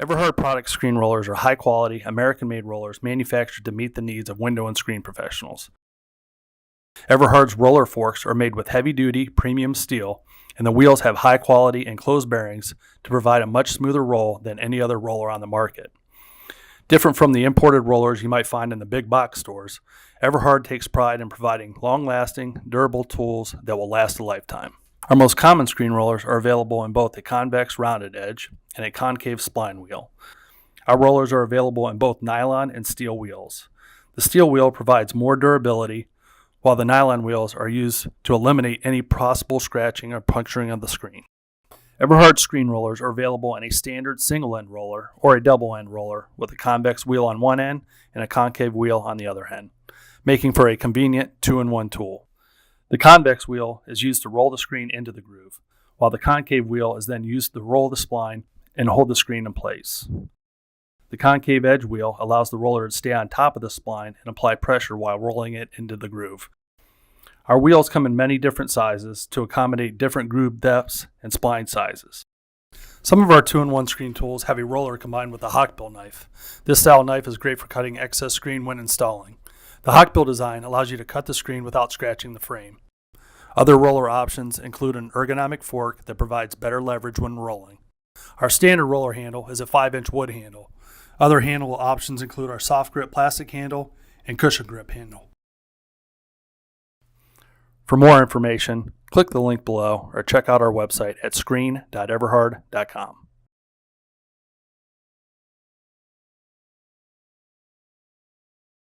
Everhard product screen rollers are high-quality, American-made rollers manufactured to meet the needs of window and screen professionals. Everhard's roller forks are made with heavy-duty, premium steel, and the wheels have high-quality enclosed bearings to provide a much smoother roll than any other roller on the market. Different from the imported rollers you might find in the big box stores, Everhard takes pride in providing long-lasting, durable tools that will last a lifetime. Our most common screen rollers are available in both a convex rounded edge and a concave spline wheel. Our rollers are available in both nylon and steel wheels. The steel wheel provides more durability, while the nylon wheels are used to eliminate any possible scratching or puncturing of the screen. Everhard screen rollers are available in a standard single-end roller or a double-end roller with a convex wheel on one end and a concave wheel on the other end, making for a convenient 2-in-1 tool. The convex wheel is used to roll the screen into the groove, while the concave wheel is then used to roll the spline and hold the screen in place. The concave edge wheel allows the roller to stay on top of the spline and apply pressure while rolling it into the groove. Our wheels come in many different sizes to accommodate different groove depths and spline sizes. Some of our 2-in-1 screen tools have a roller combined with a hawkbill knife. This style knife is great for cutting excess screen when installing. The hawkbill design allows you to cut the screen without scratching the frame. Other roller options include an ergonomic fork that provides better leverage when rolling. Our standard roller handle is a 5-inch wood handle. Other handle options include our soft grip plastic handle and cushion grip handle. For more information, click the link below or check out our website at screen.everhard.com.